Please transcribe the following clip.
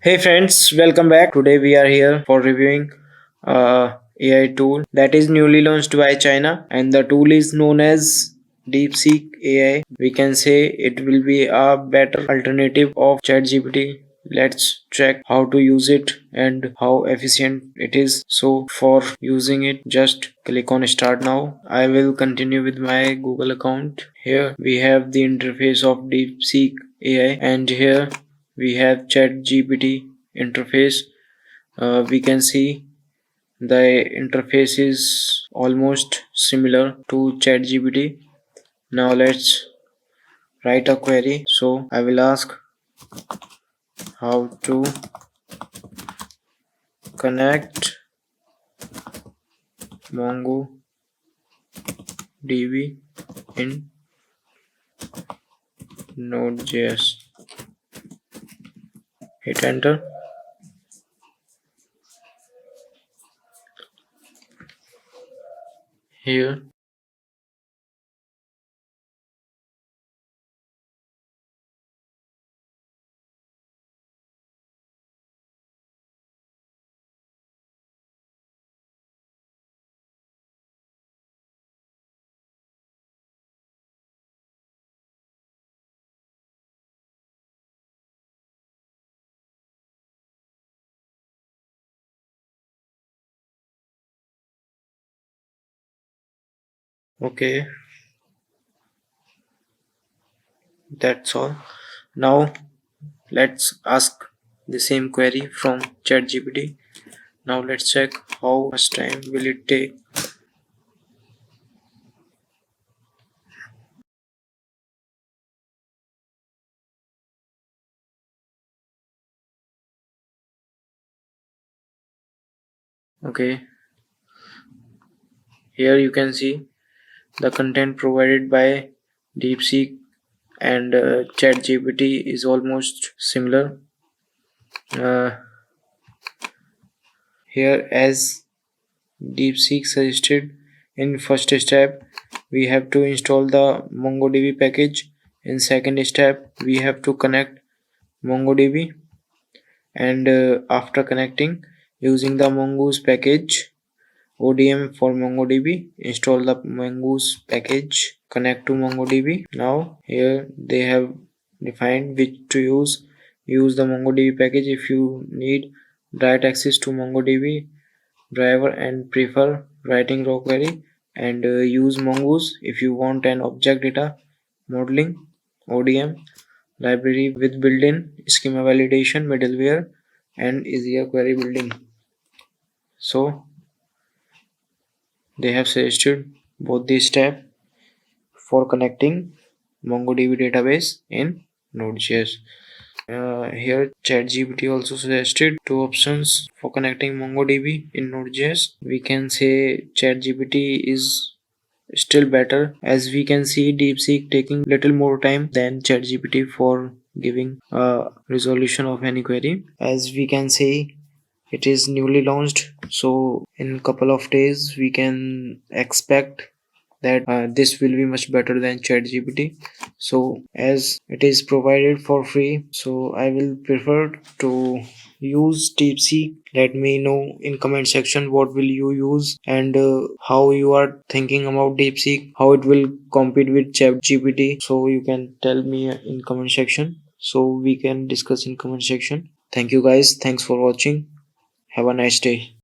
Hey friends, welcome back. Today we are here for reviewing AI tool that is newly launched by China, and the tool is known as Deepseek AI. We can say it will be a better alternative of ChatGPT. Let's check how to use it and how efficient it is. So for using it, just click on start now. I will continue with my Google account. Here we have the interface of Deepseek AI, and here we have ChatGPT interface. We can see the interface is almost similar to ChatGPT. Now let's write a query. So I will ask how to connect MongoDB in Node.js. Hit enter. Here okay, that's all. Now let's ask the same query from ChatGPT. Now let's check how much time will it take. Okay, here you can see the content provided by DeepSeek and ChatGPT is almost similar. Uh, Here, as DeepSeek suggested, in first step we have to install the MongoDB package. In second step we have to connect MongoDB, and after connecting using the Mongoose package ODM for MongoDB, install the Mongoose package, connect to MongoDB. Now here they have defined which to use. Use the MongoDB package if you need direct access to MongoDB driver and prefer writing raw query, and use Mongoose if you want an object data modeling ODM library with built-in schema validation middleware and easier query building. So they have suggested both these steps for connecting MongoDB database in Node.js. Here ChatGPT also suggested two options for connecting MongoDB in Node.js. We can say ChatGPT is still better, as we can see DeepSeek taking little more time than ChatGPT for giving a resolution of any query. As we can see, it is newly launched, so in couple of days we can expect that this will be much better than ChatGPT. So as it is provided for free, so I will prefer to use DeepSeek. Let me know in comment section what will you use, and how you are thinking about DeepSeek, how it will compete with ChatGPT. So you can tell me in comment section, so we can discuss in comment section. Thank you guys, thanks for watching, have a nice day.